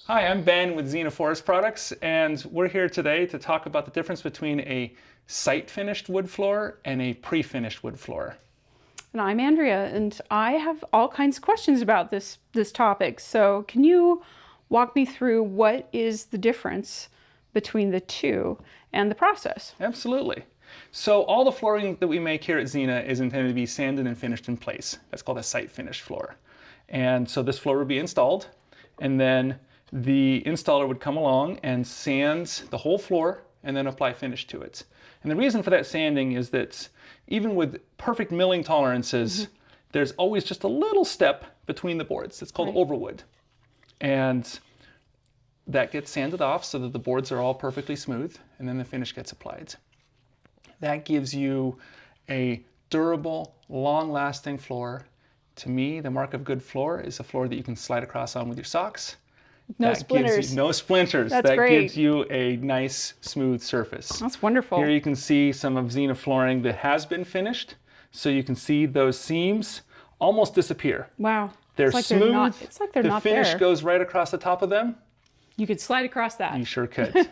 Hi, I'm Ben with Xena Forest Products, and we're here today to talk about the difference between a site-finished wood floor and a pre-finished wood floor. And I'm Andrea, and I have all kinds of questions about this topic. So can you walk me through what is the difference between the two and the process? Absolutely. So all the flooring that we make here at Xena is intended to be sanded and finished in place. That's called a site-finished floor. And so this floor would be installed, and then the installer would come along and sand the whole floor and then apply finish to it. And the reason for that sanding is that even with perfect milling tolerances, there's always just a little step between the boards. It's called overwood. And that gets sanded off so that the boards are all perfectly smooth, and then the finish gets applied. That gives you a durable, long-lasting floor. To me, the mark of good floor is a floor that you can slide across on with your socks. No That splinters. gives you no splinters. That's that great. gives you a nice, smooth surface. That's wonderful. Here you can see some of Xena flooring that has been finished. So you can see those seams almost disappear. Wow. They're it's like smooth. They're not, it's like they're the not finish there. goes right across the top of them. You could slide across that. You sure could.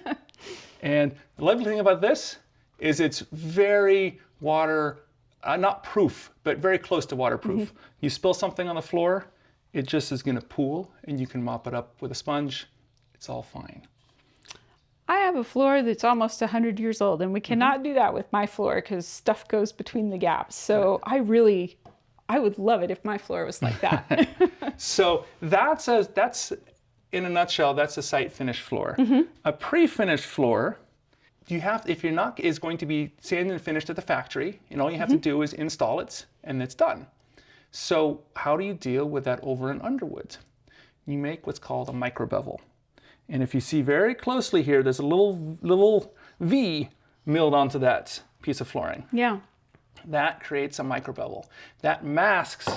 And the lovely thing about this is it's very water, not proof, but very close to waterproof. You spill something on the floor, it just is going to pool, and you can mop it up with a sponge. It's all fine. I have a floor that's almost 100 years old, and we cannot do that with my floor because stuff goes between the gaps. So I would love it if my floor was like that. So that's in a nutshell, that's a site finished floor. A pre-finished floor, is going to be sanded and finished at the factory, and all you have to do is install it, and it's done. So how do you deal with that over and underwood? You make what's called a micro bevel. And if you see very closely here, there's a little V milled onto that piece of flooring. Yeah. That creates a micro bevel. That masks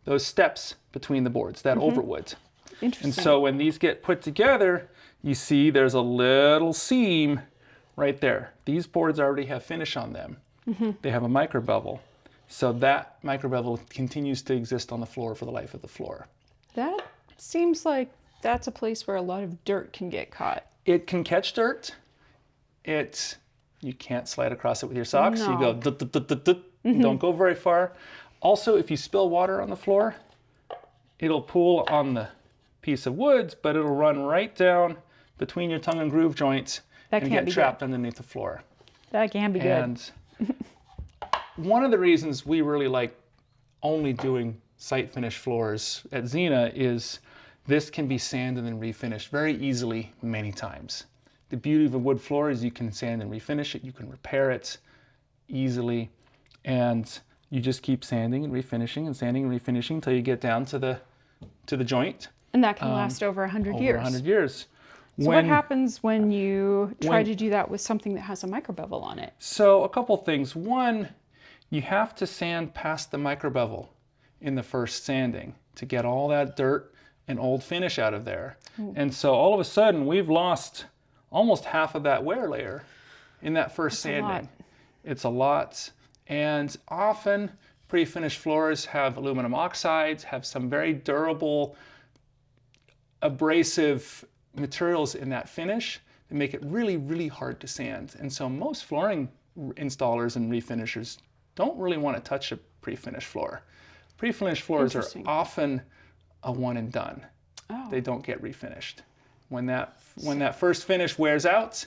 those steps between the boards, that overwood. Interesting. And so when these get put together, you see there's a little seam right there. These boards already have finish on them. They have a micro bevel. So that micro bevel continues to exist on the floor for the life of the floor. That seems like that's a place where a lot of dirt can get caught. It can catch dirt. You can't slide across it with your socks. No. You go dut, dut, dut, dut, dut. Don't go very far. Also, if you spill water on the floor, it'll pool on the piece of wood, but it'll run right down between your tongue and groove joints and get trapped underneath the floor. That can be good. And one of the reasons we really like only doing site finished floors at Xena is this can be sanded and refinished very easily many times. The beauty of a wood floor is you can sand and refinish it, you can repair it easily, and you just keep sanding and refinishing and sanding and refinishing until you get down to the joint. And that can last over 100 years. Over 100 years. So what happens when you try to do that with something that has a micro bevel on it? So a couple things. One, you have to sand past the micro bevel in the first sanding to get all that dirt and old finish out of there. And so all of a sudden we've lost almost half of that wear layer in that first sanding. It's a lot. And often pre-finished floors have aluminum oxides, have some very durable abrasive materials in that finish that make it really, really hard to sand. And so most flooring installers and refinishers don't really want to touch a pre-finished floor. Pre-finished floors are often a one and done. They don't get refinished. When that first finish wears out,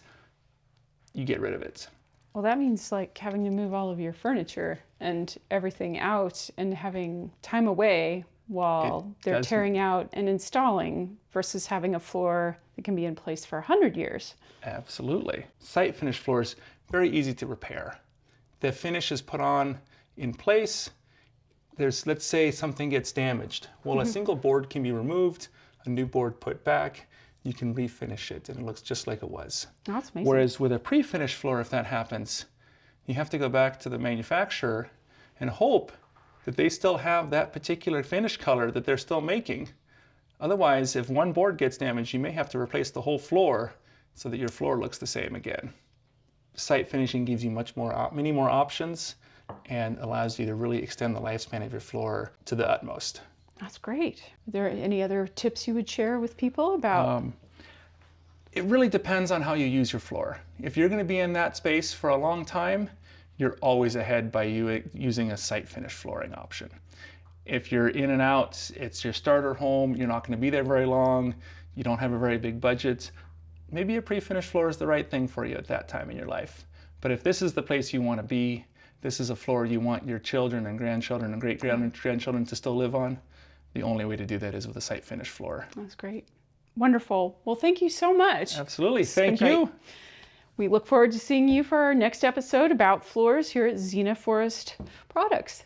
you get rid of it. Well, that means like having to move all of your furniture and everything out and having time away while they're tearing out and installing versus having a floor that can be in place for 100 years. Absolutely. Site finished floors, very easy to repair. The finish is put on in place. Let's say something gets damaged. Well, a single board can be removed, a new board put back, you can refinish it and it looks just like it was. That's amazing. Whereas with a pre-finished floor, if that happens, you have to go back to the manufacturer and hope that they still have that particular finish color that they're still making. Otherwise, if one board gets damaged, you may have to replace the whole floor so that your floor looks the same again. Site finishing gives you many more options and allows you to really extend the lifespan of your floor to the utmost. That's great. Are there any other tips you would share with people about It really depends on how you use your floor. If you're going to be in that space for a long time, you're always ahead by using a site finish flooring option. If you're in and out, it's your starter home, you're not going to be there very long, you don't have a very big budget, maybe a pre-finished floor is the right thing for you at that time in your life. But if this is the place you want to be, this is a floor you want your children and grandchildren and great-grandchildren to still live on, the only way to do that is with a site finish floor. That's great. Wonderful. Well, thank you so much. Absolutely. Thank you. We look forward to seeing you for our next episode about floors here at Zena Forest Products.